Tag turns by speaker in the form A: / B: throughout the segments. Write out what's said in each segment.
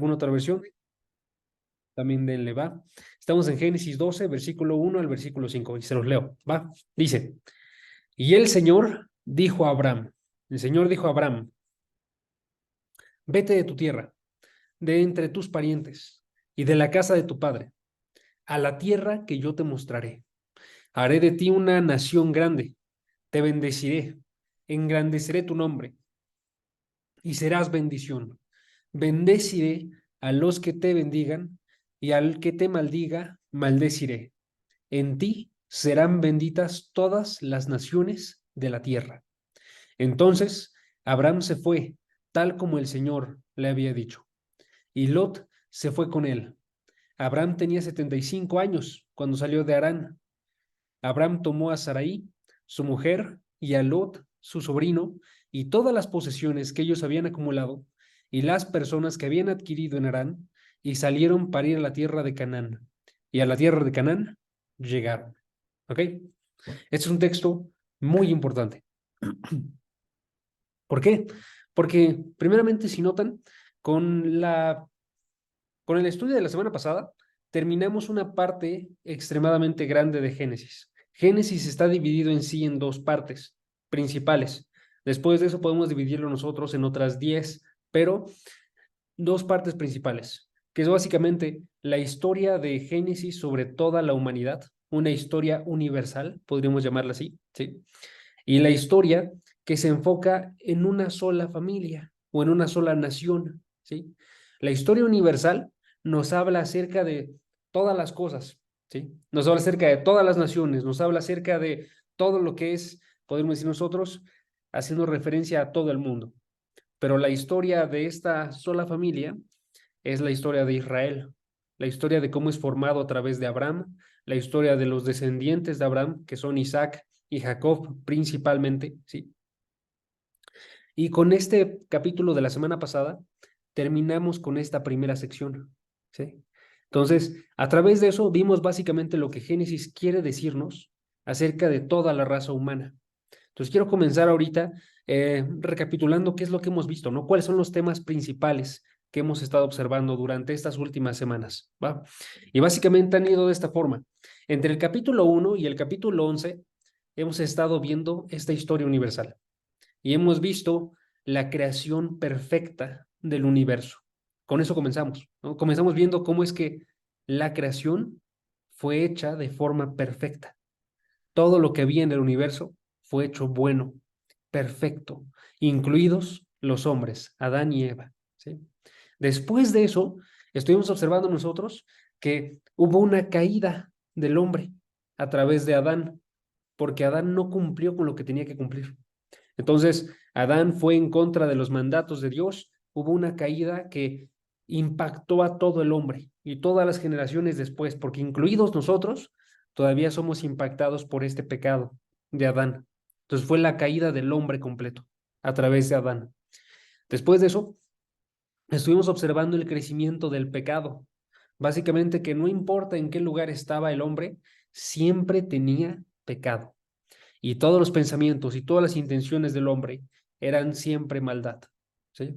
A: alguna otra versión, también denle, va. Estamos en Génesis 12, versículo 1 al versículo 5, y se los leo, va. Dice, y el Señor dijo a Abraham, el Señor dijo a Abraham, vete de tu tierra, de entre tus parientes y de la casa de tu padre, a la tierra que yo te mostraré. Haré de ti una nación grande, te bendeciré, engrandeceré tu nombre y serás bendición. Bendeciré a los que te bendigan y al que te maldiga, maldeciré. En ti serán benditas todas las naciones de la tierra. Entonces Abraham se fue, tal como el Señor le había dicho, y Lot se fue con él. Abraham tenía 75 años cuando salió de Harán. Abraham tomó a Sarai, su mujer, y a Lot, su sobrino, y todas las posesiones que ellos habían acumulado, y las personas que habían adquirido en Harán, y salieron para ir a la tierra de Canaán. Y a la tierra de Canaán llegaron. ¿Ok? Este es un texto muy importante. ¿Por qué? Porque, primeramente, si notan, con con el estudio de la semana pasada, terminamos una parte extremadamente grande de Génesis. Génesis está dividido en sí en dos partes principales. Después de eso podemos dividirlo nosotros en otras 10, pero dos partes principales, que es básicamente la historia de Génesis sobre toda la humanidad, una historia universal, podríamos llamarla así, ¿sí? Y la historia que se enfoca en una sola familia o en una sola nación, ¿sí? La historia universal nos habla acerca de todas las cosas, ¿sí? Nos habla acerca de todas las naciones, nos habla acerca de todo lo que es, podemos decir nosotros, haciendo referencia a todo el mundo. Pero la historia de esta sola familia es la historia de Israel, la historia de cómo es formado a través de Abraham, la historia de los descendientes de Abraham, que son Isaac y Jacob principalmente, ¿sí? Y con este capítulo de la semana pasada, terminamos con esta primera sección, ¿sí? Entonces, a través de eso vimos básicamente lo que Génesis quiere decirnos acerca de toda la raza humana. Entonces, quiero comenzar ahorita recapitulando qué es lo que hemos visto, ¿no? ¿Cuáles son los temas principales que hemos estado observando durante estas últimas semanas? ¿Va? Y básicamente han ido de esta forma. Entre el capítulo 1 y el capítulo 11 hemos estado viendo esta historia universal y hemos visto la creación perfecta del universo. Con eso comenzamos, ¿no? Comenzamos viendo cómo es que la creación fue hecha de forma perfecta. Todo lo que había en el universo fue hecho bueno, perfecto, incluidos los hombres, Adán y Eva, ¿sí? Después de eso, estuvimos observando nosotros que hubo una caída del hombre a través de Adán, porque Adán no cumplió con lo que tenía que cumplir. Entonces, Adán fue en contra de los mandatos de Dios, hubo una caída que impactó a todo el hombre y todas las generaciones después, porque incluidos nosotros, todavía somos impactados por este pecado de Adán. Entonces fue la caída del hombre completo a través de Adán. Después de eso, estuvimos observando el crecimiento del pecado. Básicamente que no importa en qué lugar estaba el hombre, siempre tenía pecado. Y todos los pensamientos y todas las intenciones del hombre eran siempre maldad, ¿sí?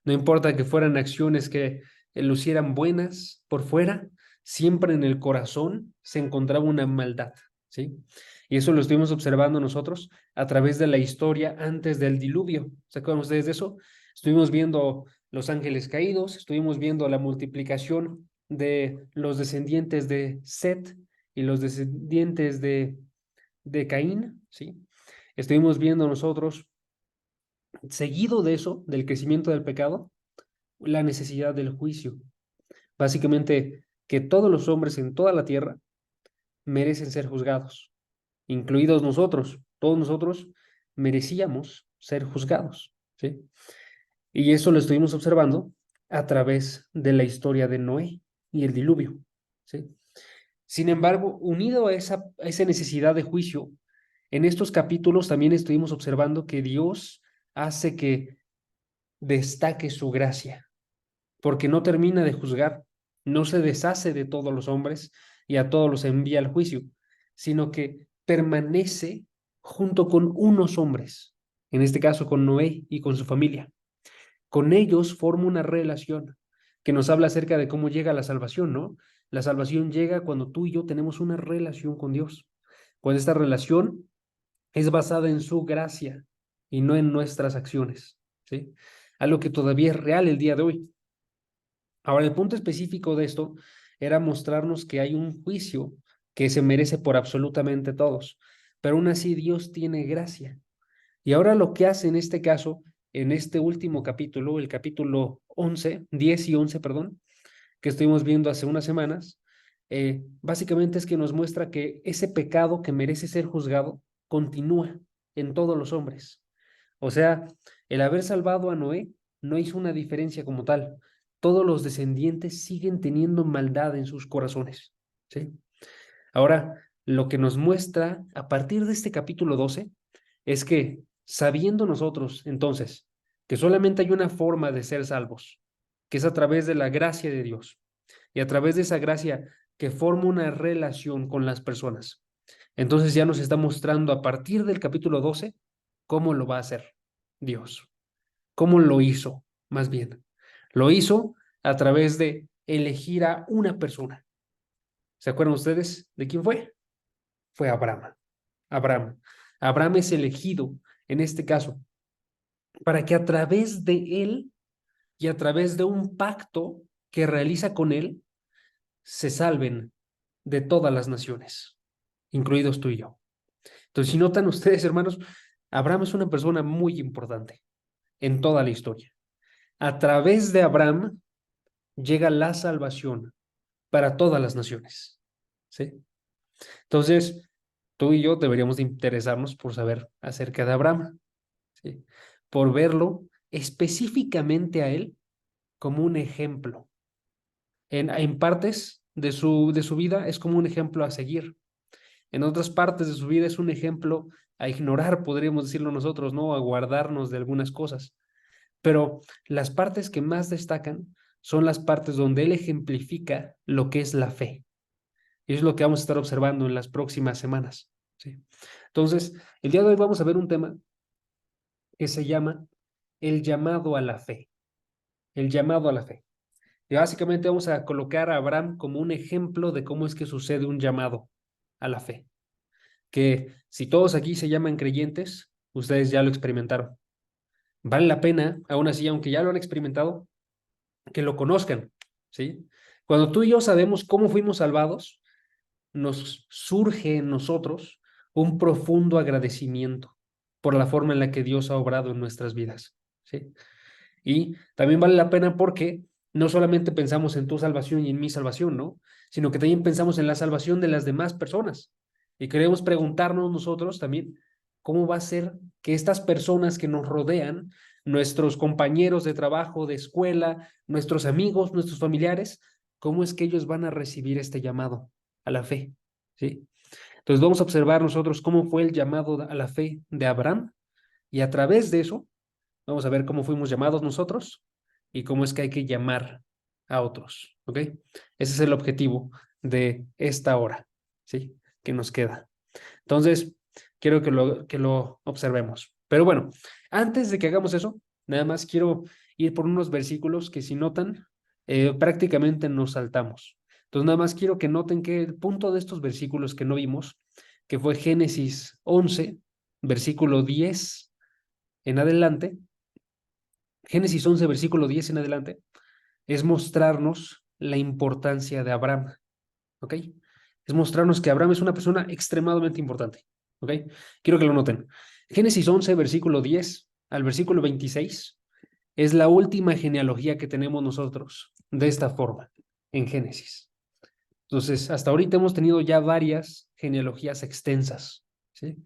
A: No importa que fueran acciones que lucieran buenas por fuera, siempre en el corazón se encontraba una maldad, ¿sí? Y eso lo estuvimos observando nosotros a través de la historia antes del diluvio. ¿Se acuerdan ustedes de eso? Estuvimos viendo los ángeles caídos, estuvimos viendo la multiplicación de los descendientes de Set y los descendientes de Caín, ¿sí? Estuvimos viendo nosotros, seguido de eso, del crecimiento del pecado, la necesidad del juicio. Básicamente, que todos los hombres en toda la tierra merecen ser juzgados, incluidos nosotros. Todos nosotros merecíamos ser juzgados, ¿sí? Y eso lo estuvimos observando a través de la historia de Noé y el diluvio, ¿sí? Sin embargo, unido a esa necesidad de juicio, en estos capítulos también estuvimos observando que Dios hace que destaque su gracia, porque no termina de juzgar, no se deshace de todos los hombres y a todos los envía al juicio, sino que permanece junto con unos hombres, en este caso con Noé y con su familia. Con ellos forma una relación, que nos habla acerca de cómo llega la salvación, ¿no? La salvación llega cuando tú y yo tenemos una relación con Dios. Cuando esta relación es basada en su gracia y no en nuestras acciones, ¿sí? Algo que todavía es real el día de hoy. Ahora, el punto específico de esto era mostrarnos que hay un juicio que se merece por absolutamente todos, pero aún así Dios tiene gracia. Y ahora lo que hace en este caso, en este último capítulo, el capítulo 11, 10 y 11, perdón, que estuvimos viendo hace unas semanas, básicamente es que nos muestra que ese pecado que merece ser juzgado continúa en todos los hombres. O sea, el haber salvado a Noé no hizo una diferencia como tal. Todos los descendientes siguen teniendo maldad en sus corazones, ¿sí? Ahora, lo que nos muestra a partir de este capítulo 12 es que, sabiendo nosotros entonces que solamente hay una forma de ser salvos, que es a través de la gracia de Dios, y a través de esa gracia que forma una relación con las personas. Entonces ya nos está mostrando a partir del capítulo 12 cómo lo va a hacer Dios, cómo lo hizo, más bien. Lo hizo a través de elegir a una persona. ¿Se acuerdan ustedes de quién fue? Fue Abraham. Abraham. Abraham es elegido en este caso para que a través de él y a través de un pacto que realiza con él, se salven de todas las naciones, incluidos tú y yo. Entonces, si notan ustedes, hermanos, Abraham es una persona muy importante en toda la historia. A través de Abraham llega la salvación para todas las naciones. ¿Sí? Entonces, tú y yo deberíamos de interesarnos por saber acerca de Abraham, ¿sí? Por verlo específicamente a él como un ejemplo. En partes de su vida es como un ejemplo a seguir. En otras partes de su vida es un ejemplo a ignorar, podríamos decirlo nosotros, ¿no? A guardarnos de algunas cosas. Pero las partes que más destacan son las partes donde él ejemplifica lo que es la fe. Y es lo que vamos a estar observando en las próximas semanas, ¿sí? Entonces, el día de hoy vamos a ver un tema que se llama el llamado a la fe. El llamado a la fe. Y básicamente vamos a colocar a Abraham como un ejemplo de cómo es que sucede un llamado a la fe. Que si todos aquí se llaman creyentes, ustedes ya lo experimentaron. Vale la pena, aún así, aunque ya lo han experimentado, que lo conozcan, ¿sí? Cuando tú y yo sabemos cómo fuimos salvados, nos surge en nosotros un profundo agradecimiento por la forma en la que Dios ha obrado en nuestras vidas, ¿sí? Y también vale la pena porque no solamente pensamos en tu salvación y en mi salvación, ¿no? Sino que también pensamos en la salvación de las demás personas. Y queremos preguntarnos nosotros también, ¿cómo va a ser que estas personas que nos rodean, nuestros compañeros de trabajo, de escuela, nuestros amigos, nuestros familiares, cómo es que ellos van a recibir este llamado a la fe? ¿Sí? Entonces vamos a observar nosotros cómo fue el llamado a la fe de Abraham y a través de eso vamos a ver cómo fuimos llamados nosotros y cómo es que hay que llamar a otros, ¿ok? Ese es el objetivo de esta hora, ¿sí? Que nos queda. Entonces, quiero que lo observemos. Pero bueno, antes de que hagamos eso, nada más quiero ir por unos versículos que si notan, prácticamente nos saltamos. Entonces, nada más quiero que noten que el punto de estos versículos que no vimos, que fue Génesis 11, versículo 10 en adelante, Génesis 11, versículo 10 en adelante, es mostrarnos la importancia de Abraham, ¿ok? Es mostrarnos que Abraham es una persona extremadamente importante, ¿ok? Quiero que lo noten. Génesis 11, versículo 10 al versículo 26 es la última genealogía que tenemos nosotros de esta forma en Génesis. Entonces, hasta ahorita hemos tenido ya varias genealogías extensas, ¿sí?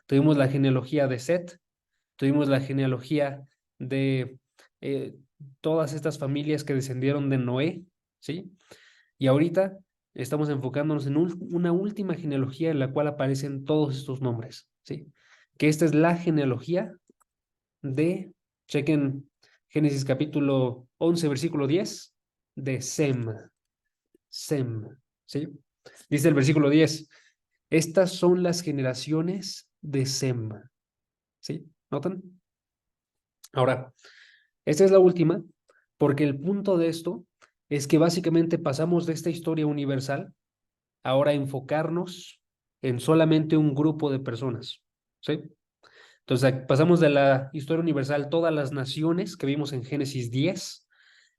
A: Tuvimos la genealogía de Set, tuvimos la genealogía de eh, todas estas familias que descendieron de Noé, ¿sí? Y ahorita estamos enfocándonos en una última genealogía en la cual aparecen todos estos nombres, ¿sí? Que esta es la genealogía de, chequen Génesis capítulo 11, versículo 10, de Sem, Sem, ¿sí? Dice el versículo 10, estas son las generaciones de Sem, ¿sí? ¿Notan? Ahora, esta es la última, porque el punto de esto es que básicamente pasamos de esta historia universal ahora a enfocarnos en solamente un grupo de personas, ¿sí? Entonces pasamos de la historia universal, todas las naciones que vimos en Génesis 10,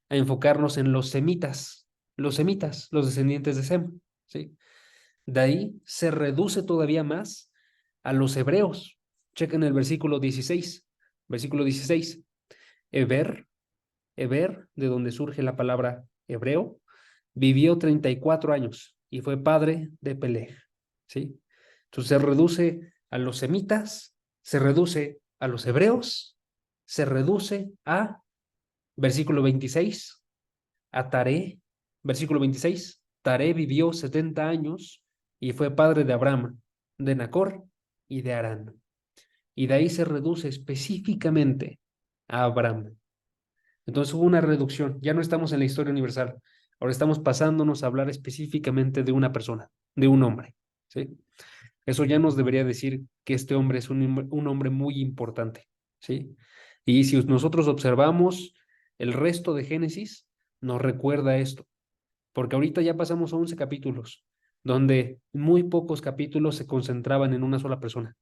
A: a enfocarnos en los semitas, los descendientes de Sem, ¿sí? De ahí se reduce todavía más a los hebreos. Chequen el versículo 16. Versículo 16. Eber, Eber, de donde surge la palabra hebreo, vivió 34 años y fue padre de Peleg, ¿sí? Entonces se reduce a los semitas, se reduce a los hebreos, se reduce a, versículo 26, a Taré, versículo 26, Taré vivió 70 años y fue padre de Abraham, de Nacor y de Harán. Y de ahí se reduce específicamente a Abraham. Entonces hubo una reducción, ya no estamos en la historia universal, ahora estamos pasándonos a hablar específicamente de una persona, de un hombre, ¿sí? Eso ya nos debería decir que este hombre es un hombre muy importante, ¿sí? Y si nosotros observamos el resto de Génesis, nos recuerda esto, porque ahorita ya pasamos a 11 capítulos, donde muy pocos capítulos se concentraban en una sola persona.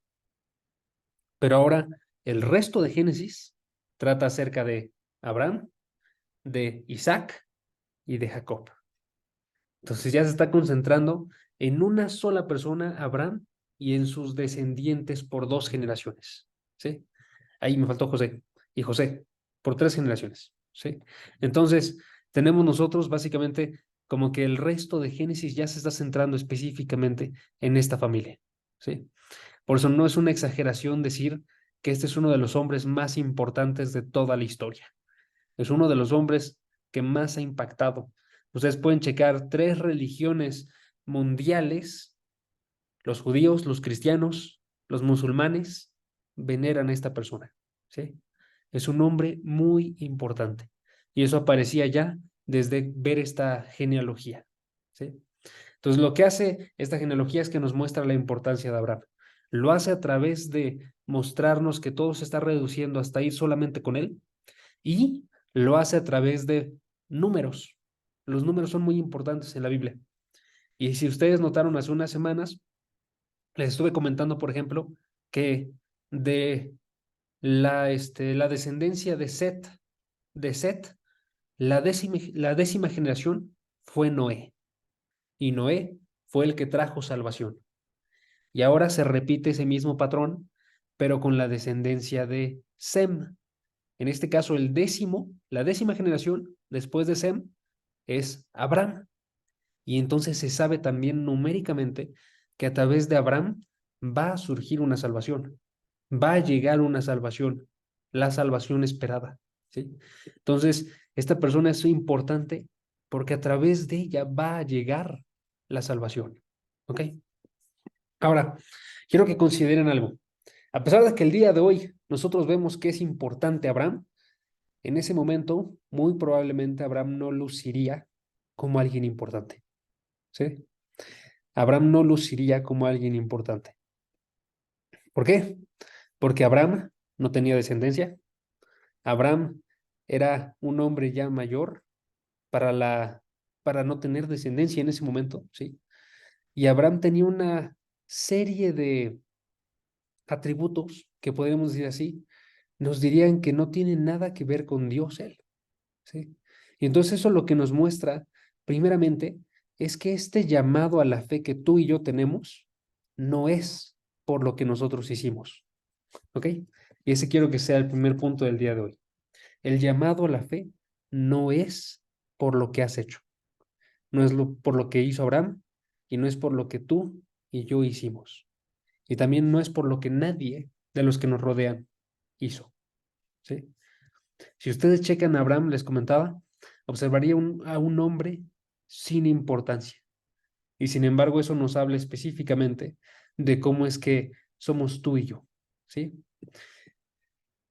A: Pero ahora el resto de Génesis trata acerca de Abraham, de Isaac y de Jacob. Entonces ya se está concentrando en una sola persona, Abraham, y en sus descendientes por 2 generaciones. ¿Sí? Ahí me faltó José. Y José, por 3 generaciones. ¿Sí? Entonces, tenemos nosotros básicamente como que el resto de Génesis ya se está centrando específicamente en esta familia. ¿Sí? Por eso no es una exageración decir que este es uno de los hombres más importantes de toda la historia. Es uno de los hombres que más ha impactado. Ustedes pueden checar 3 religiones mundiales, los judíos, los cristianos, los musulmanes, veneran a esta persona, ¿sí? Es un hombre muy importante. Y eso aparecía ya desde ver esta genealogía, ¿sí? Entonces, lo que hace esta genealogía es que nos muestra la importancia de Abraham. Lo hace a través de mostrarnos que todo se está reduciendo hasta ir solamente con él, y lo hace a través de números. Los números son muy importantes en la Biblia. Y si ustedes notaron hace unas semanas, les estuve comentando, por ejemplo, que de la descendencia de Set, la décima generación fue Noé. Y Noé fue el que trajo salvación. Y ahora se repite ese mismo patrón, pero con la descendencia de Sem. En este caso, la 10ª generación después de Sem es Abraham. Y entonces se sabe también numéricamente que a través de Abraham va a surgir una salvación, va a llegar una salvación, la salvación esperada, ¿sí? Entonces, esta persona es importante porque a través de ella va a llegar la salvación, ¿ok? Ahora, quiero que consideren algo. A pesar de que el día de hoy nosotros vemos que es importante Abraham, en ese momento, muy probablemente Abraham no luciría como alguien importante, ¿sí? Abraham no luciría como alguien importante. ¿Por qué? Porque Abraham no tenía descendencia. Abraham era un hombre ya mayor para para no tener descendencia en ese momento, ¿sí? Y Abraham tenía una serie de atributos que podríamos decir así, nos dirían que no tienen nada que ver con Dios él, ¿sí? Y entonces eso lo que nos muestra, primeramente, es que este llamado a la fe que tú y yo tenemos no es por lo que nosotros hicimos, ¿ok? Y ese quiero que sea el primer punto del día de hoy. El llamado a la fe no es por lo que has hecho, no es por lo que hizo Abraham y no es por lo que tú y yo hicimos. Y también no es por lo que nadie de los que nos rodean hizo, ¿sí? Si ustedes checan a Abraham, les comentaba, observaría a un hombre sin importancia. Y sin embargo, eso nos habla específicamente de cómo es que somos tú y yo, ¿sí?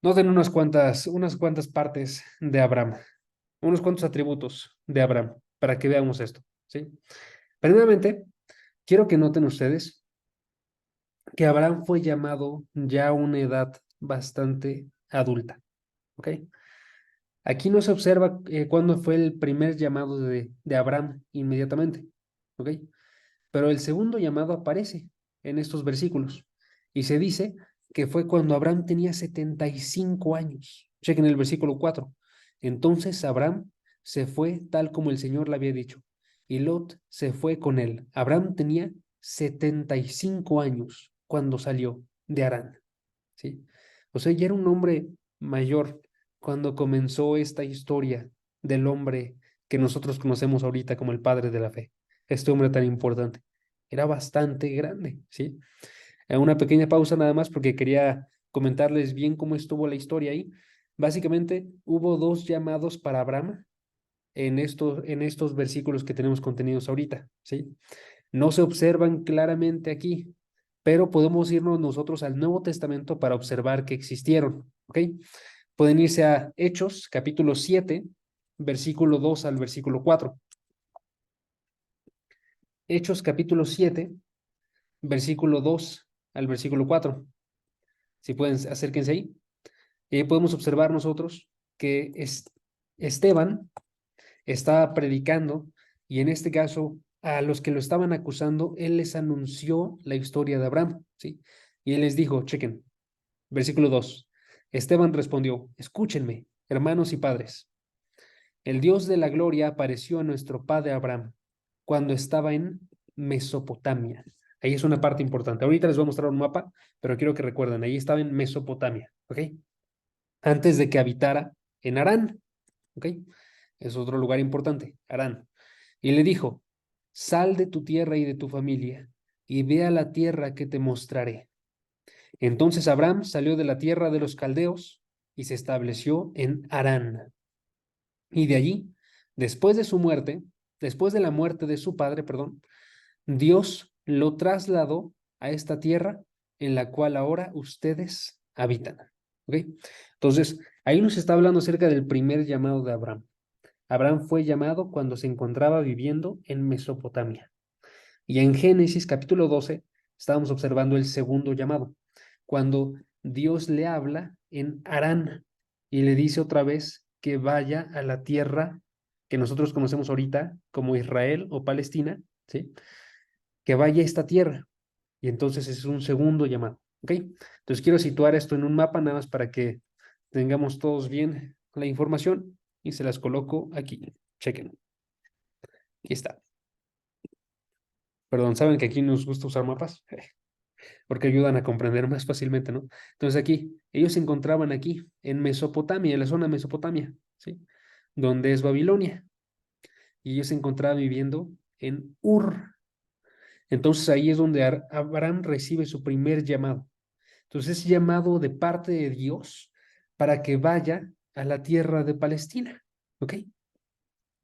A: Noten unas cuantas partes de Abraham, unos cuantos atributos de Abraham, para que veamos esto, ¿sí? Primeramente, quiero que noten ustedes que Abraham fue llamado ya a una edad bastante adulta, ¿ok? Aquí no se observa cuándo fue el primer llamado de Abraham inmediatamente, ¿ok? Pero el segundo llamado aparece en estos versículos y se dice que fue cuando Abraham tenía 75 años. Chequen el versículo 4. Entonces Abraham se fue tal como el Señor le había dicho y Lot se fue con él. Abraham tenía 75 años cuando salió de Harán, ¿sí? O sea, ya era un hombre mayor cuando comenzó esta historia del hombre que nosotros conocemos ahorita como el padre de la fe, este hombre tan importante. Era bastante grande, ¿sí? Una pequeña pausa nada más porque quería comentarles bien cómo estuvo la historia ahí. Básicamente hubo dos llamados para Abraham en estos versículos que tenemos contenidos ahorita, ¿sí? No se observan claramente aquí, pero podemos irnos nosotros al Nuevo Testamento para observar que existieron, ¿ok? Pueden irse a Hechos, capítulo 7, versículo 2 al versículo 4. Hechos, capítulo 7, versículo 2 al versículo 4. Si pueden, acérquense ahí. Y ahí podemos observar nosotros que Esteban estaba predicando y en este caso a los que lo estaban acusando, él les anunció la historia de Abraham, ¿sí? Y él les dijo, chequen, versículo 2. Esteban respondió, escúchenme, hermanos y padres. El Dios de la gloria apareció a nuestro padre Abraham cuando estaba en Mesopotamia. Ahí es una parte importante. Ahorita les voy a mostrar un mapa, pero quiero que recuerden, ahí estaba en Mesopotamia, ¿ok? Antes de que habitara en Harán, ¿ok? Es otro lugar importante, Harán. Y le dijo, sal de tu tierra y de tu familia, y ve a la tierra que te mostraré. Entonces Abraham salió de la tierra de los caldeos y se estableció en Harán. Y de allí, después de su muerte, después de la muerte de su padre, perdón, Dios lo trasladó a esta tierra en la cual ahora ustedes habitan. ¿Ok? Entonces, ahí nos está hablando acerca del primer llamado de Abraham. Abraham fue llamado cuando se encontraba viviendo en Mesopotamia. Y en Génesis capítulo 12 estábamos observando el segundo llamado, cuando Dios le habla en Harán y le dice otra vez que vaya a la tierra que nosotros conocemos ahorita como Israel o Palestina, ¿sí? Que vaya a esta tierra. Y entonces es un segundo llamado, ¿ok? Entonces quiero situar esto en un mapa nada más para que tengamos todos bien la información y se las coloco aquí. Chequen. Aquí está. Perdón, ¿saben que aquí nos gusta usar mapas? Porque ayudan a comprender más fácilmente, ¿no? Entonces aquí, ellos se encontraban aquí, en Mesopotamia, en la zona de Mesopotamia, ¿sí? Donde es Babilonia. Y ellos se encontraban viviendo en Ur. Entonces ahí es donde Abraham recibe su primer llamado. Entonces es llamado de parte de Dios para que vaya a la tierra de Palestina, ¿ok?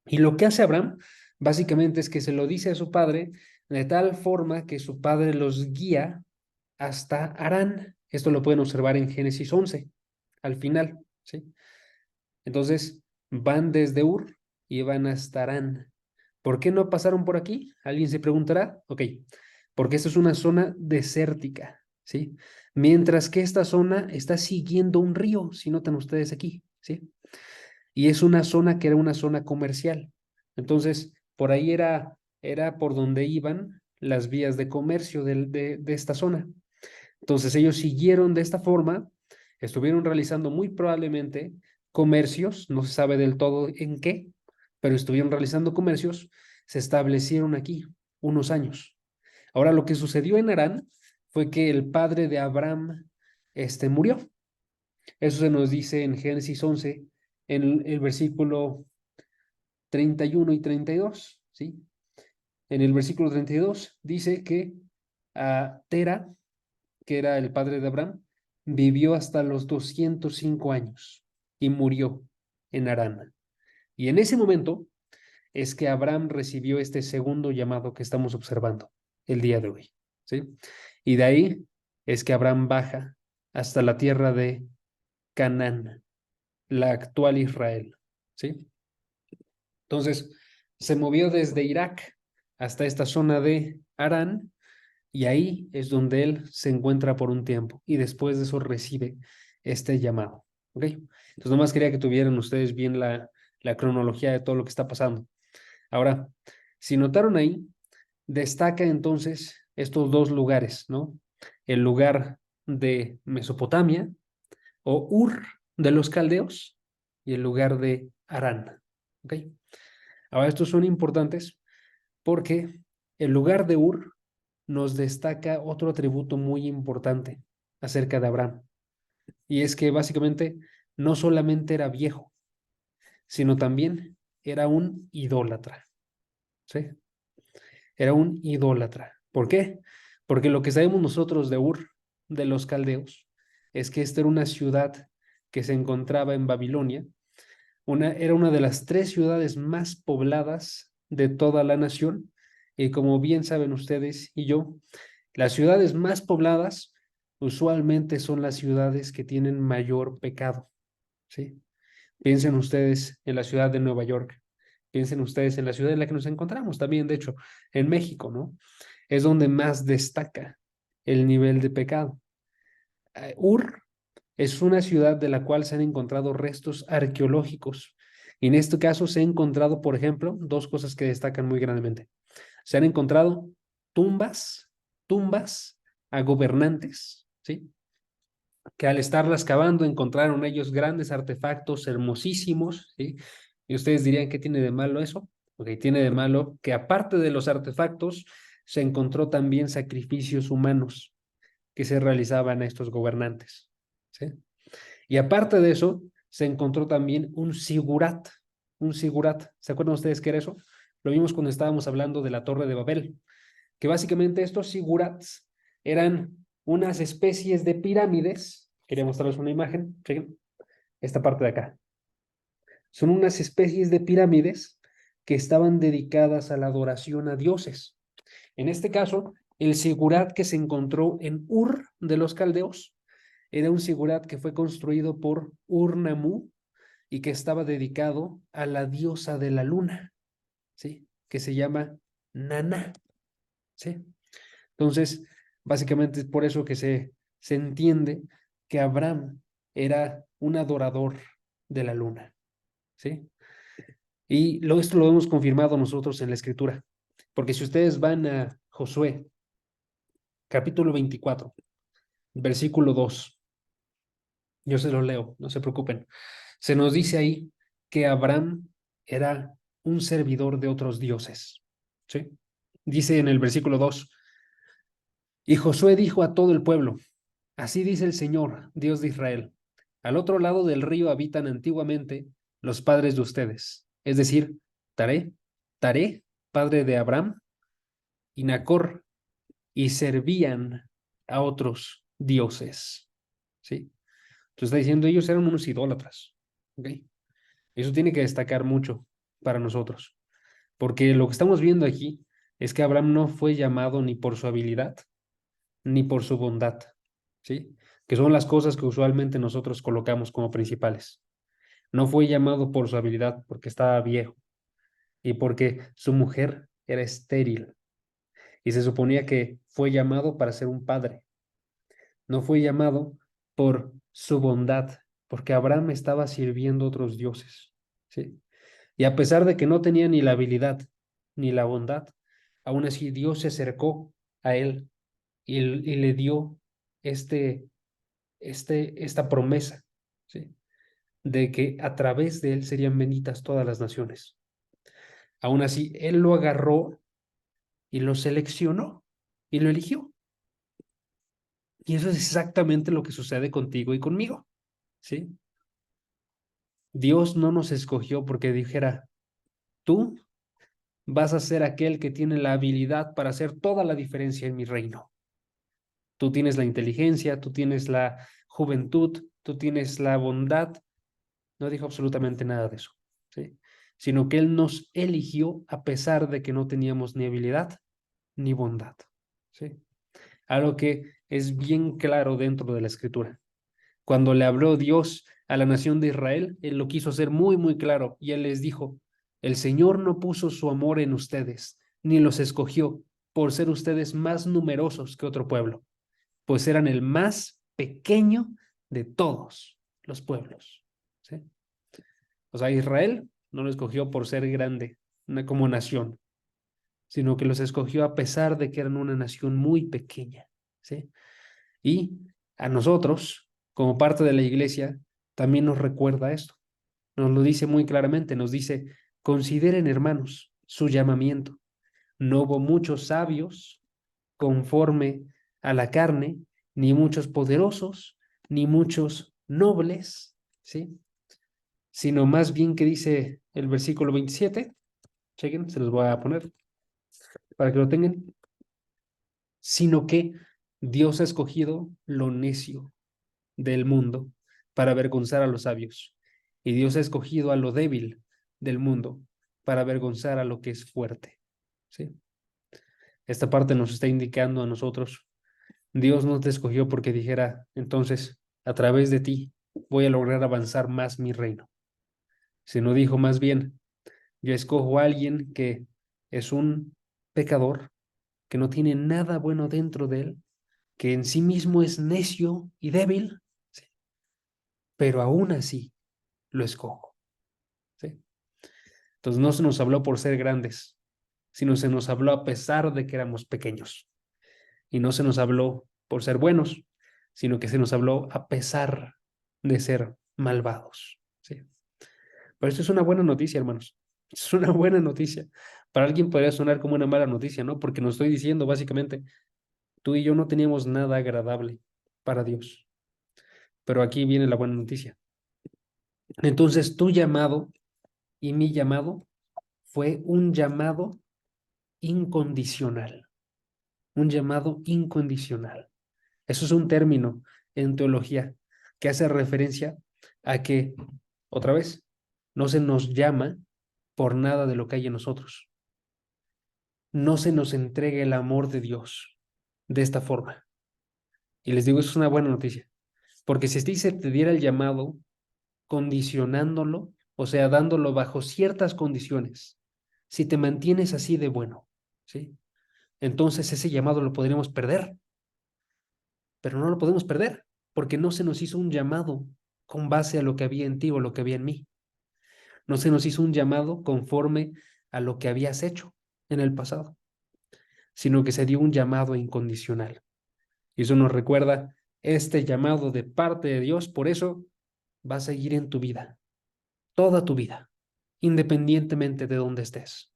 A: Y lo que hace Abraham, básicamente, es que se lo dice a su padre de tal forma que su padre los guía hasta Harán. Esto lo pueden observar en Génesis 11, al final, ¿sí? Entonces, van desde Ur y van hasta Harán. ¿Por qué no pasaron por aquí? ¿Alguien se preguntará? Ok, porque esta es una zona desértica, ¿sí? Mientras que esta zona está siguiendo un río, si notan ustedes aquí, ¿sí? Y es una zona que era una zona comercial. Entonces, por ahí era por donde iban las vías de comercio de esta zona. Entonces, ellos siguieron de esta forma, estuvieron realizando muy probablemente comercios, no se sabe del todo en qué, pero estuvieron realizando comercios, se establecieron aquí unos años. Ahora, lo que sucedió en Harán fue que el padre de Abraham murió. Eso se nos dice en Génesis 11, en el versículo 31 y 32, ¿sí? En el versículo 32 dice que Tera, que era el padre de Abraham, vivió hasta los 205 años y murió en Harán. Y en ese momento es que Abraham recibió este segundo llamado que estamos observando el día de hoy, ¿sí? Y de ahí es que Abraham baja hasta la tierra de Canaán, la actual Israel, ¿sí? Entonces, se movió desde Irak hasta esta zona de Harán y ahí es donde él se encuentra por un tiempo y después de eso recibe este llamado. ¿Ok? Entonces, nomás quería que tuvieran ustedes bien la cronología de todo lo que está pasando. Ahora, si notaron ahí, destaca entonces estos dos lugares, ¿no? El lugar de Mesopotamia o Ur de los caldeos y el lugar de Harán. ¿Ok? Ahora, estos son importantes porque el lugar de Ur nos destaca otro atributo muy importante acerca de Abraham. Y es que básicamente no solamente era viejo, sino también era un idólatra. ¿Sí? Era un idólatra. ¿Por qué? Porque lo que sabemos nosotros de Ur, de los caldeos, es que esta era una ciudad que se encontraba en Babilonia. Era una de las 3 ciudades más pobladas de toda la nación. Y como bien saben ustedes y yo, las ciudades más pobladas usualmente son las ciudades que tienen mayor pecado. ¿Sí? Piensen ustedes en la ciudad de Nueva York. Piensen ustedes en la ciudad en la que nos encontramos también, de hecho, en México, ¿no? Es donde más destaca el nivel de pecado. Ur es una ciudad de la cual se han encontrado restos arqueológicos. Y en este caso se han encontrado, por ejemplo, dos cosas que destacan muy grandemente. Se han encontrado tumbas, tumbas a gobernantes, ¿sí? Que al estarlas cavando encontraron ellos grandes artefactos hermosísimos, ¿sí? Y ustedes dirían, ¿qué tiene de malo eso? Ok, tiene de malo que aparte de los artefactos, se encontró también sacrificios humanos que se realizaban a estos gobernantes, ¿sí? Y aparte de eso, se encontró también un sigurat, un sigurat. ¿Se acuerdan ustedes qué era eso? Lo vimos cuando estábamos hablando de la Torre de Babel, que básicamente estos sigurats eran unas especies de pirámides. Quería mostrarles una imagen, chequen, esta parte de acá. Son unas especies de pirámides que estaban dedicadas a la adoración a dioses. En este caso, el sigurat que se encontró en Ur de los caldeos era un sigurat que fue construido por Ur-Nammu y que estaba dedicado a la diosa de la luna, ¿sí? Que se llama Nana, ¿sí? Entonces, básicamente es por eso que se entiende que Abraham era un adorador de la luna, ¿sí? Y esto lo hemos confirmado nosotros en la escritura, porque si ustedes van a Josué, capítulo 24, versículo 2, yo se lo leo, no se preocupen, se nos dice ahí que Abraham era un servidor de otros dioses, ¿sí? Dice en el versículo 2, y Josué dijo a todo el pueblo, así dice el Señor, Dios de Israel. Al otro lado del río habitan antiguamente los padres de ustedes, es decir, Taré, padre de Abraham, y Nacor, y servían a otros dioses. ¿Sí? Entonces está diciendo, ellos eran unos idólatras. ¿Ok? Eso tiene que destacar mucho para nosotros, porque lo que estamos viendo aquí es que Abraham no fue llamado ni por su habilidad, ni por su bondad. ¿Sí? Que son las cosas que usualmente nosotros colocamos como principales. No fue llamado por su habilidad porque estaba viejo y porque su mujer era estéril y se suponía que fue llamado para ser un padre. No fue llamado por su bondad, porque Abraham estaba sirviendo a otros dioses, ¿sí? Y a pesar de que no tenía ni la habilidad ni la bondad, aún así Dios se acercó a él y le dio esta promesa, ¿sí? De que a través de él serían benditas todas las naciones. Aún así, él lo agarró y lo seleccionó y lo eligió. Y eso es exactamente lo que sucede contigo y conmigo, ¿sí? Dios no nos escogió porque dijera, tú vas a ser aquel que tiene la habilidad para hacer toda la diferencia en mi reino. Tú tienes la inteligencia, tú tienes la juventud, tú tienes la bondad. No dijo absolutamente nada de eso, ¿sí? Sino que Él nos eligió a pesar de que no teníamos ni habilidad ni bondad, ¿sí? Algo que es bien claro dentro de la escritura. Cuando le habló Dios a la nación de Israel, Él lo quiso hacer muy, muy claro y Él les dijo, el Señor no puso su amor en ustedes, ni los escogió por ser ustedes más numerosos que otro pueblo, pues eran el más pequeño de todos. los pueblos. ¿Sí? O sea, Israel no lo escogió por ser grande como nación, sino que los escogió a pesar de que eran una nación muy pequeña. ¿Sí? Y a nosotros, como parte de la iglesia, también nos recuerda esto. Nos lo dice muy claramente, nos dice, consideren, hermanos, su llamamiento. No hubo muchos sabios conforme a la carne, ni muchos poderosos, ni muchos nobles, ¿sí? Sino más bien que dice el versículo 27, chequen, se los voy a poner para que lo tengan, sino que Dios ha escogido lo necio del mundo para avergonzar a los sabios, y Dios ha escogido a lo débil del mundo para avergonzar a lo que es fuerte, ¿sí? Esta parte nos está indicando a nosotros, Dios no te escogió porque dijera, entonces, a través de ti voy a lograr avanzar más mi reino, sino dijo más bien, yo escojo a alguien que es un pecador, que no tiene nada bueno dentro de él, que en sí mismo es necio y débil, ¿sí? Pero aún así lo escojo, ¿sí? Entonces no se nos habló por ser grandes, sino se nos habló a pesar de que éramos pequeños. Y no se nos habló por ser buenos, sino que se nos habló a pesar de ser malvados, ¿sí? Pero esto es una buena noticia, hermanos. Es una buena noticia. Para alguien podría sonar como una mala noticia, ¿no? Porque nos estoy diciendo básicamente, tú y yo no teníamos nada agradable para Dios. Pero aquí viene la buena noticia. Entonces, tu llamado y mi llamado fue un llamado incondicional. Un llamado incondicional. Eso es un término en teología que hace referencia a que, otra vez, no se nos llama por nada de lo que hay en nosotros. No se nos entrega el amor de Dios de esta forma. Y les digo, eso es una buena noticia. Porque si a ti se te diera el llamado condicionándolo, o sea, dándolo bajo ciertas condiciones, si te mantienes así de bueno, ¿sí? Entonces ese llamado lo podríamos perder, pero no lo podemos perder, porque no se nos hizo un llamado con base a lo que había en ti o lo que había en mí. No se nos hizo un llamado conforme a lo que habías hecho en el pasado, sino que se dio un llamado incondicional. Y eso nos recuerda este llamado de parte de Dios, por eso va a seguir en tu vida, toda tu vida, independientemente de dónde estés,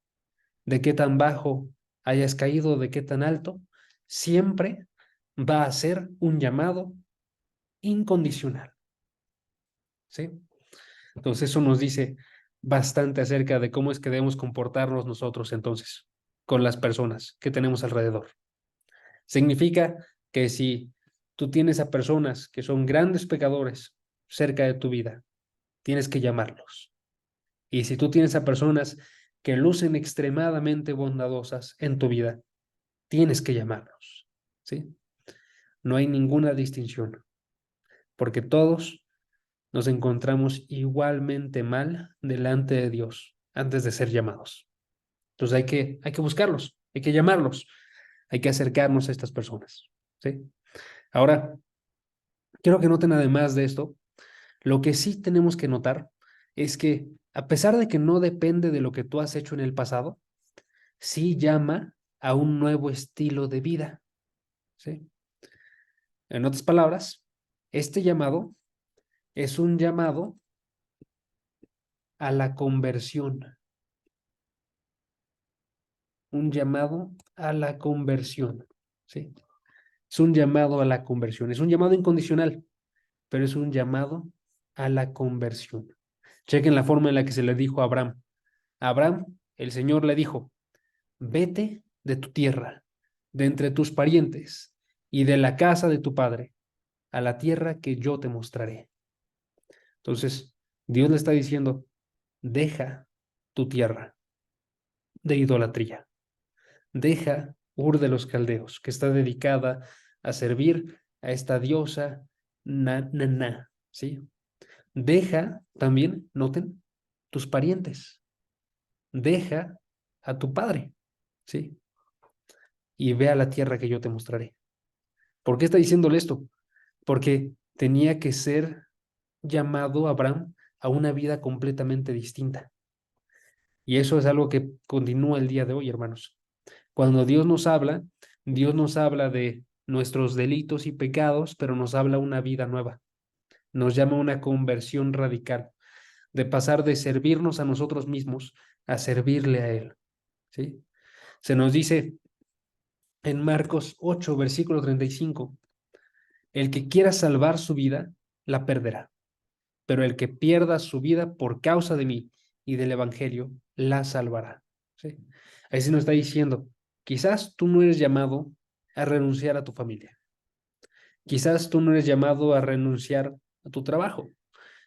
A: de qué tan bajo hayas caído, de qué tan alto, siempre va a ser un llamado incondicional, ¿sí? Entonces eso nos dice bastante acerca de cómo es que debemos comportarnos nosotros entonces con las personas que tenemos alrededor. Significa que si tú tienes a personas que son grandes pecadores cerca de tu vida, tienes que llamarlos. Y si tú tienes a personas que lucen extremadamente bondadosas en tu vida, tienes que llamarlos, ¿sí? No hay ninguna distinción, porque todos nos encontramos igualmente mal delante de Dios antes de ser llamados. Entonces hay que buscarlos, hay que llamarlos, hay que acercarnos a estas personas, ¿sí? Ahora, quiero que noten además de esto, lo que sí tenemos que notar es que a pesar de que no depende de lo que tú has hecho en el pasado, sí llama a un nuevo estilo de vida, ¿sí? En otras palabras, este llamado es un llamado a la conversión, un llamado a la conversión, ¿sí? Es un llamado a la conversión, es un llamado incondicional, pero es un llamado a la conversión. Chequen la forma en la que se le dijo a Abraham. A Abraham, el Señor le dijo, vete de tu tierra, de entre tus parientes y de la casa de tu padre, a la tierra que yo te mostraré. Entonces, Dios le está diciendo, deja tu tierra de idolatría. Deja Ur de los Caldeos, que está dedicada a servir a esta diosa Na, ¿sí? Deja también, noten, tus parientes. Deja a tu padre, ¿sí? Y ve a la tierra que yo te mostraré. ¿Por qué está diciéndole esto? Porque tenía que ser llamado a Abraham a una vida completamente distinta. Y eso es algo que continúa el día de hoy, hermanos. Cuando Dios nos habla de nuestros delitos y pecados, pero nos habla una vida nueva. Nos llama a una conversión radical, de pasar de servirnos a nosotros mismos a servirle a Él. ¿Sí? Se nos dice en Marcos 8, versículo 35, el que quiera salvar su vida, la perderá, pero el que pierda su vida por causa de mí y del Evangelio, la salvará. ¿Sí? Ahí se nos está diciendo, quizás tú no eres llamado a renunciar a tu familia, quizás tú no eres llamado a renunciar a tu trabajo,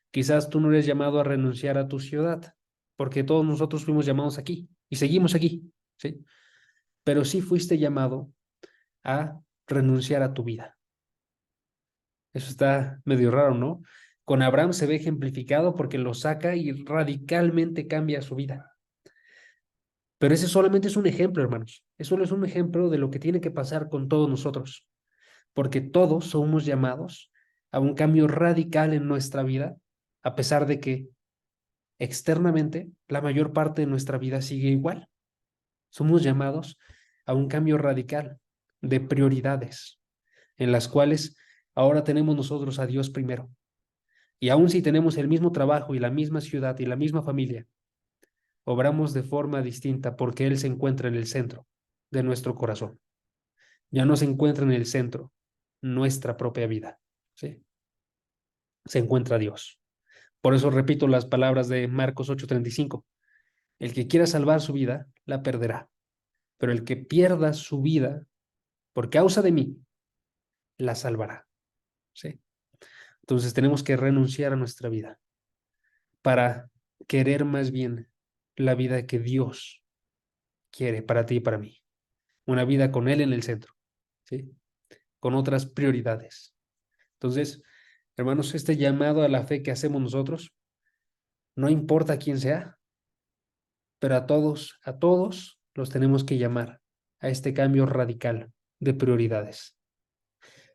A: quizás tú no eres llamado a renunciar a tu ciudad, porque todos nosotros fuimos llamados aquí y seguimos aquí, ¿sí? Pero sí fuiste llamado a renunciar a tu vida. Eso está medio raro, ¿no? Con Abraham se ve ejemplificado porque lo saca y radicalmente cambia su vida. Pero ese solamente es un ejemplo, hermanos. Eso solo es un ejemplo de lo que tiene que pasar con todos nosotros, porque todos somos llamados a un cambio radical en nuestra vida, a pesar de que externamente la mayor parte de nuestra vida sigue igual. Somos llamados a un cambio radical de prioridades, en las cuales ahora tenemos nosotros a Dios primero. Y aun si tenemos el mismo trabajo y la misma ciudad y la misma familia, obramos de forma distinta porque Él se encuentra en el centro de nuestro corazón. Ya no se encuentra en el centro nuestra propia vida, ¿sí? Se encuentra Dios. Por eso repito las palabras de Marcos 8:35. El que quiera salvar su vida, la perderá. Pero el que pierda su vida por causa de mí, la salvará, ¿sí? Entonces tenemos que renunciar a nuestra vida para querer más bien la vida que Dios quiere para ti y para mí. Una vida con Él en el centro, ¿sí? Con otras prioridades. Entonces, hermanos, este llamado a la fe que hacemos nosotros, no importa quién sea, pero a todos los tenemos que llamar a este cambio radical de prioridades,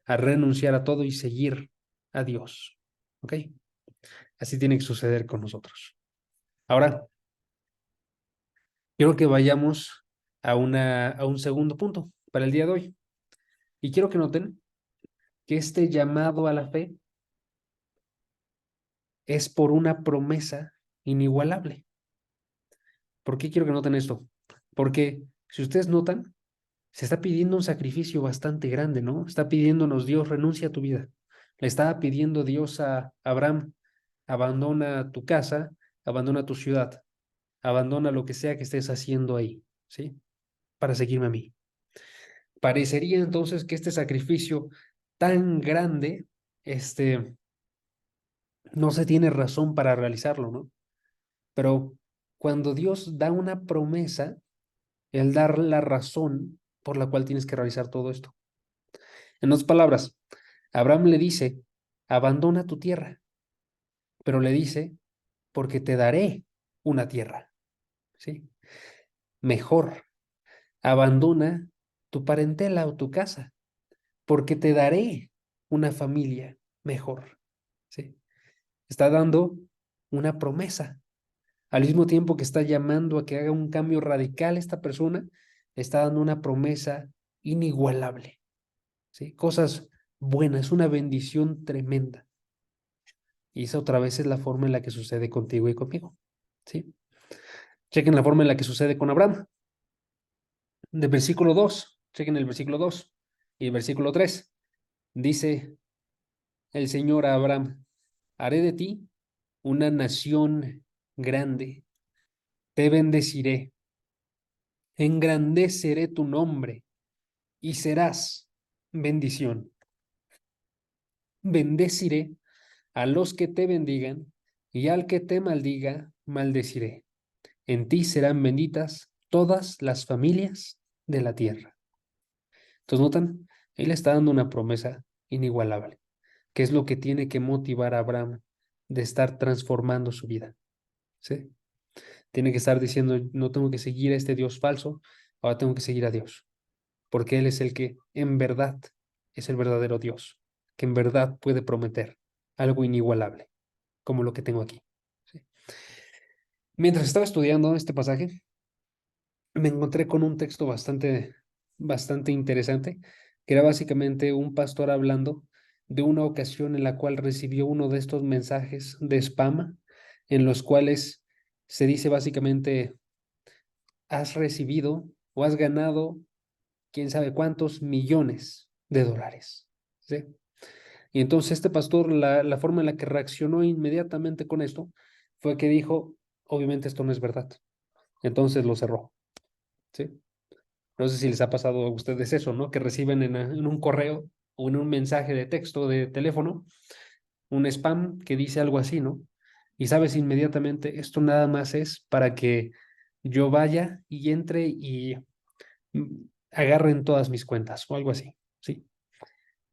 A: a renunciar a todo y seguir a Dios. ¿Ok? Así tiene que suceder con nosotros. Ahora, quiero que vayamos a un segundo punto para el día de hoy. Y quiero que noten que este llamado a la fe es por una promesa inigualable. ¿Por qué quiero que noten esto? Porque si ustedes notan, se está pidiendo un sacrificio bastante grande, ¿no? Está pidiéndonos Dios, renuncia a tu vida. Le estaba pidiendo Dios a Abraham, abandona tu casa, abandona tu ciudad, abandona lo que sea que estés haciendo ahí, ¿sí? Para seguirme a mí. Parecería entonces que este sacrificio tan grande, no se tiene razón para realizarlo, ¿no? Pero cuando Dios da una promesa, Él da la razón por la cual tienes que realizar todo esto. En otras palabras, Abraham le dice, abandona tu tierra, pero le dice, porque te daré una tierra, ¿sí? Mejor, abandona tu parentela o tu casa, porque te daré una familia mejor, ¿sí? Está dando una promesa. Al mismo tiempo que está llamando a que haga un cambio radical esta persona, está dando una promesa inigualable, ¿sí? Cosas buenas, una bendición tremenda. Y esa otra vez es la forma en la que sucede contigo y conmigo, ¿sí? Chequen la forma en la que sucede con Abraham. Del versículo 2, chequen el versículo 2 y el versículo 3. Dice el Señor a Abraham, haré de ti una nación grande, te bendeciré, engrandeceré tu nombre y serás bendición. Bendeciré a los que te bendigan y al que te maldiga, maldeciré. En ti serán benditas todas las familias de la tierra. Entonces, ¿notan? Él está dando una promesa inigualable, que es lo que tiene que motivar a Abraham de estar transformando su vida. ¿Sí? Tiene que estar diciendo, no tengo que seguir a este Dios falso, ahora tengo que seguir a Dios, porque Él es el que en verdad es el verdadero Dios, que en verdad puede prometer algo inigualable. como lo que tengo aquí. ¿Sí? Mientras estaba estudiando este pasaje, me encontré con un texto bastante interesante, que era básicamente un pastor hablando de una ocasión en la cual recibió uno de estos mensajes de spam, en los cuales se dice básicamente, has recibido o has ganado quién sabe cuántos millones de dólares. ¿Sí? Y entonces este pastor, la forma en la que reaccionó inmediatamente con esto fue que dijo, obviamente esto no es verdad. Entonces lo cerró. ¿Sí? No sé si les ha pasado a ustedes eso, ¿no? Que reciben en un correo o en un mensaje de texto de teléfono un spam que dice algo así, ¿no? Y sabes inmediatamente, esto nada más es para que yo vaya y entre y agarren todas mis cuentas o algo así, ¿sí?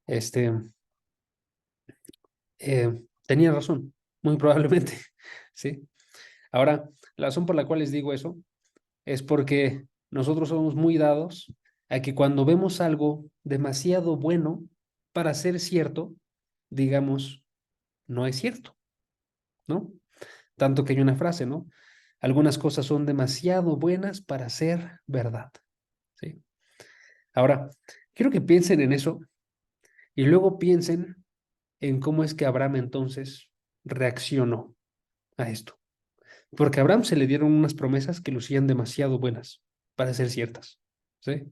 A: Este, tenía razón, muy probablemente, ¿sí? Ahora, la razón por la cual les digo eso es porque nosotros somos muy dados a que cuando vemos algo demasiado bueno para ser cierto, digamos, no es cierto, ¿no? Tanto que hay una frase, ¿no? Algunas cosas son demasiado buenas para ser verdad, ¿sí? Ahora, quiero que piensen en eso y luego piensen en cómo es que Abraham entonces reaccionó a esto. Porque a Abraham se le dieron unas promesas que lucían demasiado buenas para ser ciertas, ¿sí?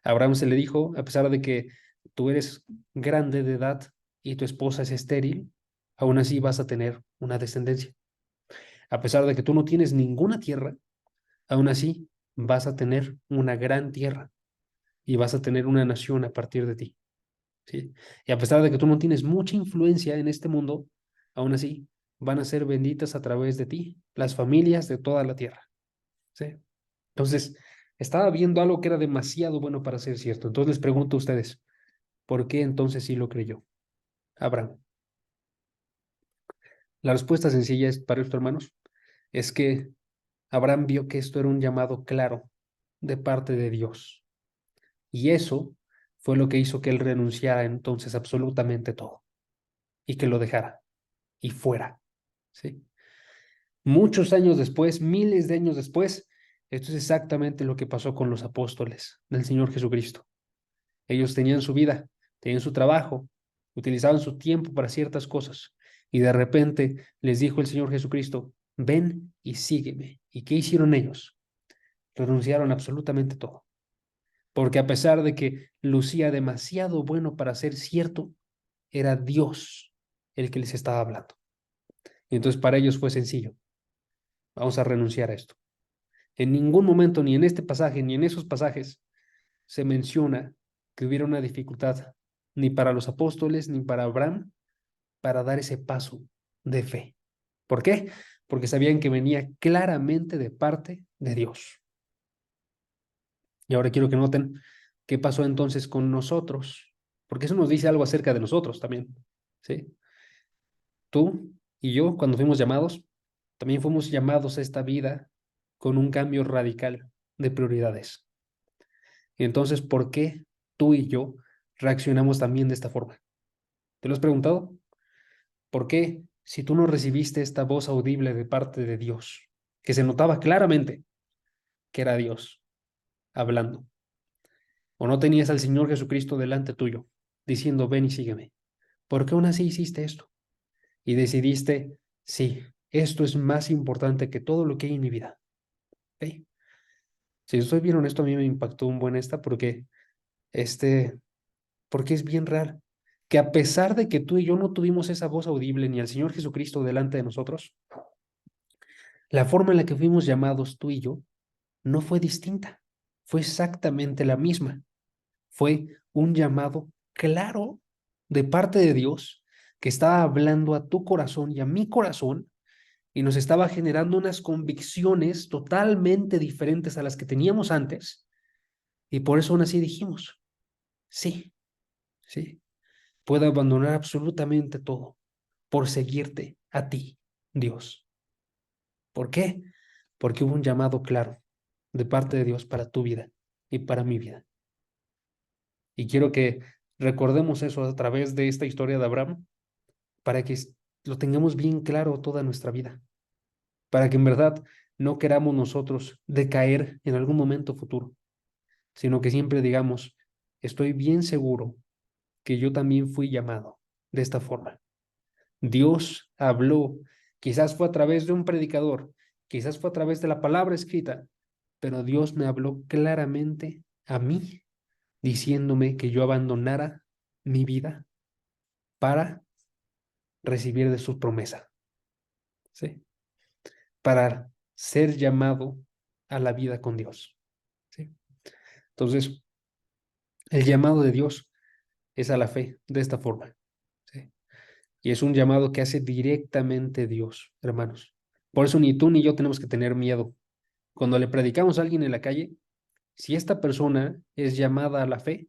A: A Abraham se le dijo, a pesar de que tú eres grande de edad y tu esposa es estéril, aún así vas a tener una descendencia. A pesar de que tú no tienes ninguna tierra, aún así vas a tener una gran tierra y vas a tener una nación a partir de ti, ¿sí? Y a pesar de que tú no tienes mucha influencia en este mundo, aún así van a ser benditas a través de ti las familias de toda la tierra, ¿sí? Entonces, estaba viendo algo que era demasiado bueno para ser cierto. Entonces les pregunto a ustedes, ¿por qué entonces sí lo creyó Abraham? La respuesta sencilla es, para esto, hermanos, es que Abraham vio que esto era un llamado claro de parte de Dios. Y eso fue lo que hizo que él renunciara entonces absolutamente todo y que lo dejara y fuera, ¿sí? Muchos años después, miles de años después, esto es exactamente lo que pasó con los apóstoles del Señor Jesucristo. Ellos tenían su vida, tenían su trabajo, utilizaban su tiempo para ciertas cosas. Y de repente les dijo el Señor Jesucristo, ven y sígueme. ¿Y qué hicieron ellos? Renunciaron absolutamente todo. Porque a pesar de que lucía demasiado bueno para ser cierto, era Dios el que les estaba hablando. Y entonces para ellos fue sencillo. Vamos a renunciar a esto. En ningún momento, ni en este pasaje, ni en esos pasajes, se menciona que hubiera una dificultad, ni para los apóstoles, ni para Abraham, para dar ese paso de fe. ¿Por qué? Porque sabían que venía claramente de parte de Dios. Y ahora quiero que noten qué pasó entonces con nosotros, porque eso nos dice algo acerca de nosotros también, ¿sí? Tú y yo, cuando fuimos llamados, también fuimos llamados a esta vida con un cambio radical de prioridades. Y entonces, ¿por qué tú y yo reaccionamos también de esta forma? ¿Te lo has preguntado? ¿Por qué, si tú no recibiste esta voz audible de parte de Dios, que se notaba claramente que era Dios hablando, o no tenías al Señor Jesucristo delante tuyo, diciendo, ven y sígueme? ¿Por qué aún así hiciste esto? Y decidiste, sí, esto es más importante que todo lo que hay en mi vida. ¿Ok? Si yo soy bien honesto, a mí me impactó un buen esta este, porque es bien real. Que a pesar de que tú y yo no tuvimos esa voz audible ni al Señor Jesucristo delante de nosotros, la forma en la que fuimos llamados tú y yo no fue distinta, fue exactamente la misma. Fue un llamado claro de parte de Dios que estaba hablando a tu corazón y a mi corazón y nos estaba generando unas convicciones totalmente diferentes a las que teníamos antes. Y por eso aún así dijimos, sí, sí, puedo abandonar absolutamente todo por seguirte a ti, Dios. ¿Por qué? Porque hubo un llamado claro de parte de Dios para tu vida y para mi vida. Y quiero que recordemos eso a través de esta historia de Abraham, para que lo tengamos bien claro toda nuestra vida, para que en verdad no queramos nosotros decaer en algún momento futuro, sino que siempre digamos, estoy bien seguro que yo también fui llamado de esta forma. Dios habló, quizás fue a través de un predicador, quizás fue a través de la palabra escrita, pero Dios me habló claramente a mí, diciéndome que yo abandonara mi vida para recibir de su promesa, ¿sí? Para ser llamado a la vida con Dios, ¿sí? Entonces, el llamado de Dios es a la fe de esta forma, ¿sí? Y es un llamado que hace directamente Dios, hermanos. Por eso ni tú ni yo tenemos que tener miedo. Cuando le predicamos a alguien en la calle, si esta persona es llamada a la fe,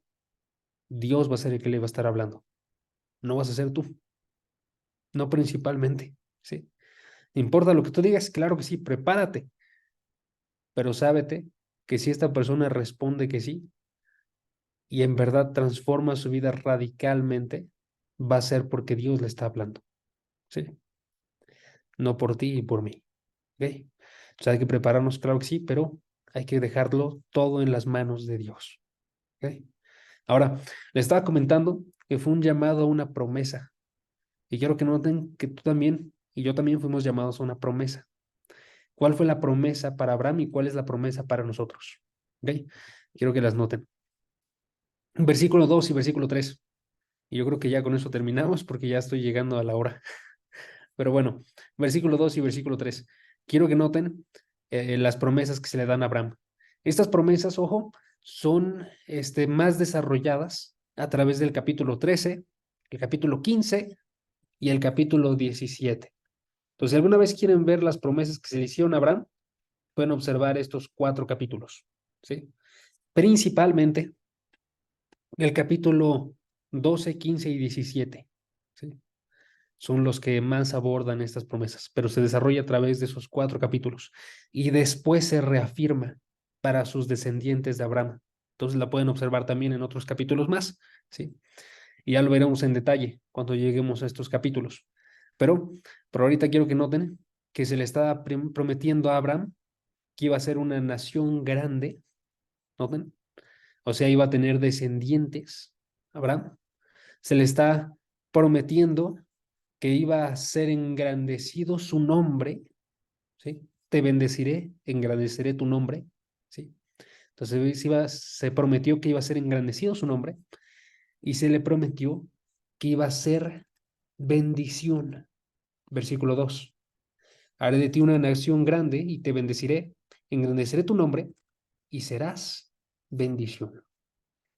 A: Dios va a ser el que le va a estar hablando. No vas a ser tú, no principalmente, ¿sí? ¿Importa lo que tú digas? Claro que sí, prepárate, pero sábete que si esta persona responde que sí y en verdad transforma su vida radicalmente, va a ser porque Dios le está hablando, ¿sí? No por ti y por mí, ¿ok? O sea, hay que prepararnos, claro que sí, pero hay que dejarlo todo en las manos de Dios, ¿ok? Ahora, le estaba comentando que fue un llamado a una promesa. Y quiero que noten que tú también y yo también fuimos llamados a una promesa. ¿Cuál fue la promesa para Abraham y cuál es la promesa para nosotros? ¿Ok? Quiero que las noten. Versículo 2 y versículo 3. Y yo creo que ya con eso terminamos porque ya estoy llegando a la hora. Pero bueno, versículo 2 y versículo 3. Quiero que noten las promesas que se le dan a Abraham. Estas promesas, ojo, son más desarrolladas a través del capítulo 13, el capítulo 15 y el capítulo 17. Entonces, si alguna vez quieren ver las promesas que se le hicieron a Abraham, pueden observar estos 4 capítulos, ¿sí? Principalmente el capítulo 12, 15 y 17, ¿sí? Son los que más abordan estas promesas, pero se desarrolla a través de esos 4 capítulos y después se reafirma para sus descendientes de Abraham. Entonces la pueden observar también en otros capítulos más, ¿sí? Y ya lo veremos en detalle cuando lleguemos a estos capítulos. Pero por ahorita quiero que noten que se le estaba prometiendo a Abraham que iba a ser una nación grande, ¿noten? O sea, iba a tener descendientes, Abraham. Se le está prometiendo que iba a ser engrandecido su nombre, ¿sí? Te bendeciré, engrandeceré tu nombre, ¿sí? Entonces se prometió que iba a ser engrandecido su nombre y se le prometió que iba a ser bendición. Versículo 2. Haré de ti una nación grande y te bendeciré, engrandeceré tu nombre y serás bendición.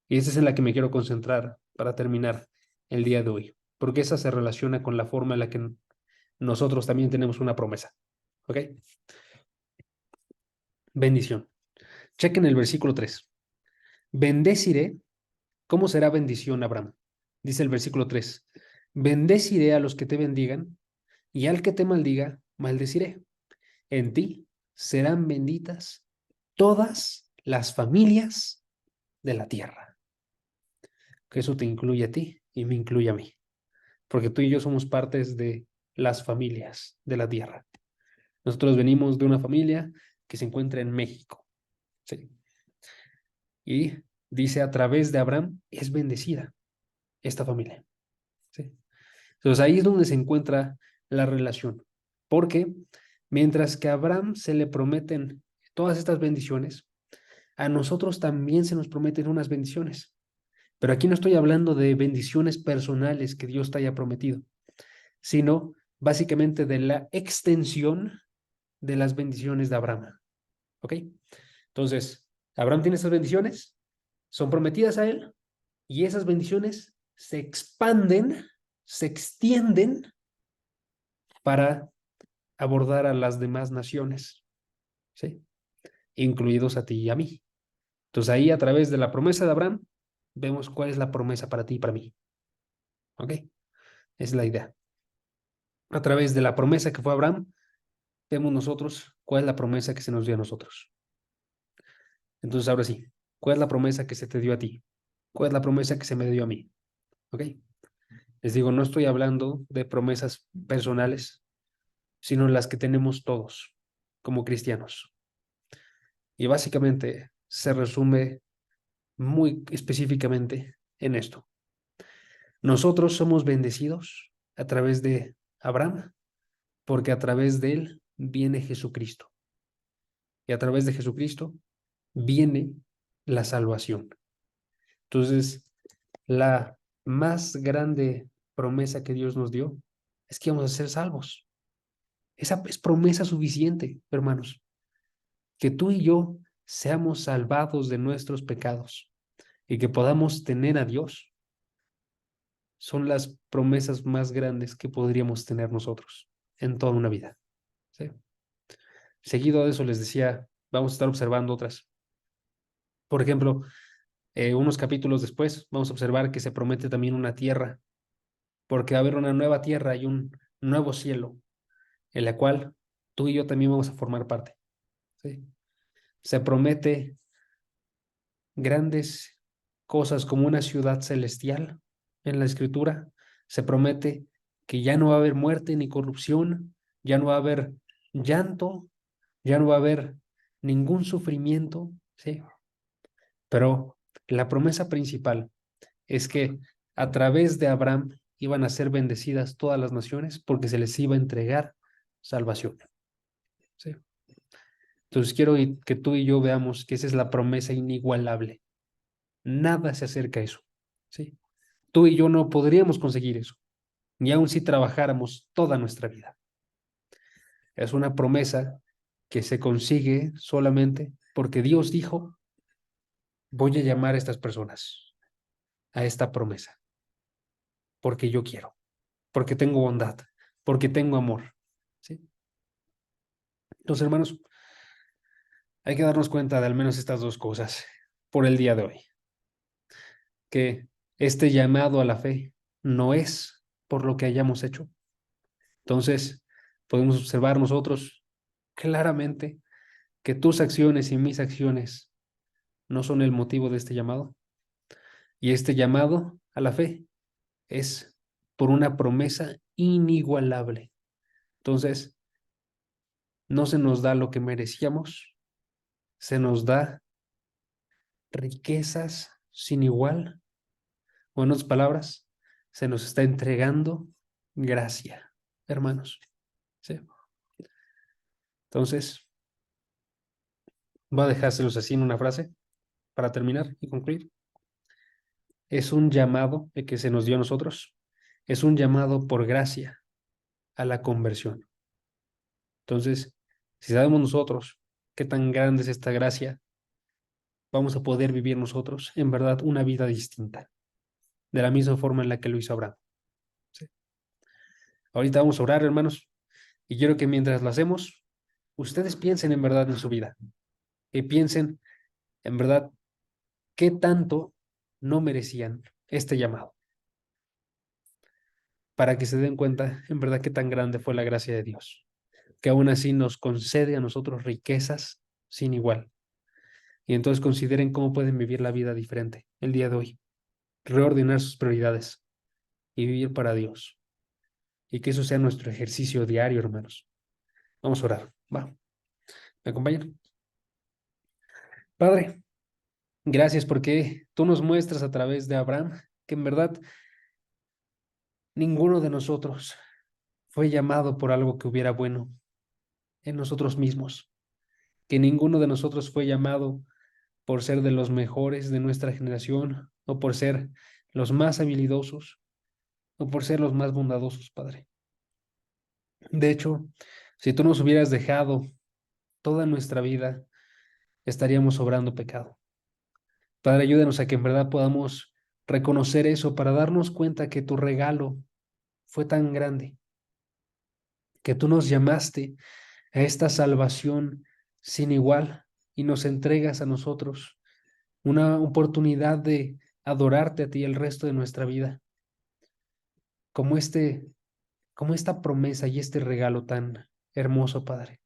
A: Y esa es en la que me quiero concentrar para terminar el día de hoy, porque esa se relaciona con la forma en la que nosotros también tenemos una promesa. ¿Ok? Bendición. Chequen el versículo 3. Bendeciré. ¿Cómo será bendición, Abraham? Dice el versículo 3. Bendeciré a los que te bendigan y al que te maldiga, maldeciré. En ti serán benditas todas las familias de la tierra. Que eso te incluye a ti y me incluye a mí, porque tú y yo somos partes de las familias de la tierra. Nosotros venimos de una familia que se encuentra en México, ¿sí? Y dice, a través de Abraham es bendecida esta familia, ¿sí? Entonces ahí es donde se encuentra la relación, porque mientras que a Abraham se le prometen todas estas bendiciones, a nosotros también se nos prometen unas bendiciones. Pero aquí no estoy hablando de bendiciones personales que Dios te haya prometido, sino básicamente de la extensión de las bendiciones de Abraham. ¿Ok? Entonces, Abraham tiene esas bendiciones, son prometidas a él, y esas bendiciones se expanden, se extienden para abordar a las demás naciones, ¿sí? Incluidos a ti y a mí. Entonces ahí a través de la promesa de Abraham, vemos cuál es la promesa para ti y para mí. ¿Ok? Esa es la idea. A través de la promesa que fue Abraham, vemos nosotros cuál es la promesa que se nos dio a nosotros. Entonces ahora sí, ¿cuál es la promesa que se te dio a ti? ¿Cuál es la promesa que se me dio a mí? ¿Ok? Les digo, no estoy hablando de promesas personales, sino las que tenemos todos como cristianos. Y básicamente se resume muy específicamente en esto. Nosotros somos bendecidos a través de Abraham, porque a través de él viene Jesucristo. Y a través de Jesucristo viene la salvación. Entonces, la más grande promesa que Dios nos dio es que vamos a ser salvos. Esa es promesa suficiente, hermanos, que tú y yo seamos salvados de nuestros pecados y que podamos tener a Dios. Son las promesas más grandes que podríamos tener nosotros en toda una vida. ¿Sí? Seguido de eso les decía, vamos a estar observando otras. Por ejemplo, unos capítulos después vamos a observar que se promete también una tierra, porque va a haber una nueva tierra y un nuevo cielo, en la cual tú y yo también vamos a formar parte. ¿Sí? Se promete grandes cosas como una ciudad celestial en la escritura. Se promete que ya no va a haber muerte ni corrupción, ya no va a haber llanto, ya no va a haber ningún sufrimiento, ¿sí? Pero la promesa principal es que a través de Abraham iban a ser bendecidas todas las naciones porque se les iba a entregar salvación, ¿sí? Entonces quiero que tú y yo veamos que esa es la promesa inigualable. Nada se acerca a eso, ¿sí? Tú y yo no podríamos conseguir eso, ni aun si trabajáramos toda nuestra vida. Es una promesa que se consigue solamente porque Dios dijo, voy a llamar a estas personas a esta promesa, porque yo quiero, porque tengo bondad, porque tengo amor, ¿sí? Entonces, hermanos, hay que darnos cuenta de al menos estas dos cosas por el día de hoy, que este llamado a la fe no es por lo que hayamos hecho. Entonces, podemos observar nosotros claramente que tus acciones y mis acciones no son el motivo de este llamado. Y este llamado a la fe es por una promesa inigualable. Entonces, no se nos da lo que merecíamos, se nos da riquezas sin igual, o en otras palabras, se nos está entregando gracia, hermanos. ¿Sí? Entonces, voy a dejárselos así en una frase para terminar y concluir. Es un llamado el que se nos dio a nosotros, es un llamado por gracia a la conversión. Entonces, si sabemos nosotros qué tan grande es esta gracia, vamos a poder vivir nosotros en verdad una vida distinta, de la misma forma en la que lo hizo Abraham. ¿Sí? Ahorita vamos a orar, hermanos, y quiero que mientras lo hacemos, ustedes piensen en verdad en su vida y piensen en verdad qué tanto no merecían este llamado, para que se den cuenta en verdad qué tan grande fue la gracia de Dios, que aún así nos concede a nosotros riquezas sin igual. Y entonces consideren cómo pueden vivir la vida diferente el día de hoy, reordenar sus prioridades y vivir para Dios. Y que eso sea nuestro ejercicio diario, hermanos. Vamos a orar. Va, ¿me acompañan? Padre, gracias porque tú nos muestras a través de Abraham que en verdad ninguno de nosotros fue llamado por algo que hubiera bueno en nosotros mismos, que ninguno de nosotros fue llamado por ser de los mejores de nuestra generación o por ser los más habilidosos o por ser los más bondadosos, Padre. De hecho, si tú nos hubieras dejado toda nuestra vida, estaríamos obrando pecado. Padre, ayúdanos a que en verdad podamos reconocer eso para darnos cuenta que tu regalo fue tan grande, que tú nos llamaste a esta salvación sin igual y nos entregas a nosotros una oportunidad de adorarte a ti el resto de nuestra vida, como como esta promesa y este regalo tan hermoso, Padre.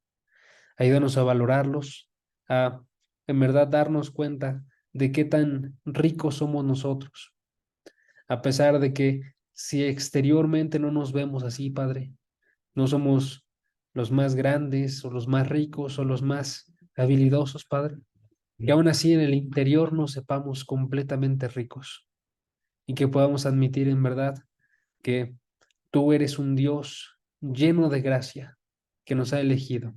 A: Ayúdanos a valorarlos, a en verdad darnos cuenta de qué tan ricos somos nosotros, a pesar de que si exteriormente no nos vemos así, Padre, no somos los más grandes o los más ricos o los más habilidosos, Padre, que aún así en el interior nos sepamos completamente ricos y que podamos admitir en verdad que tú eres un Dios lleno de gracia que nos ha elegido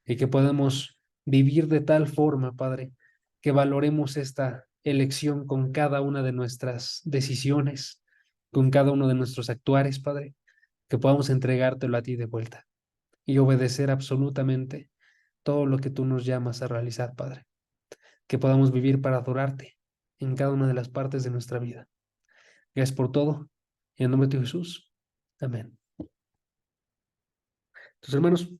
A: y que podamos vivir de tal forma, Padre, que valoremos esta elección con cada una de nuestras decisiones, con cada uno de nuestros actuares, Padre, que podamos entregártelo a ti de vuelta y obedecer absolutamente todo lo que tú nos llamas a realizar, Padre, que podamos vivir para adorarte en cada una de las partes de nuestra vida. Gracias por todo. En el nombre de Jesús. Amén. Tus hermanos,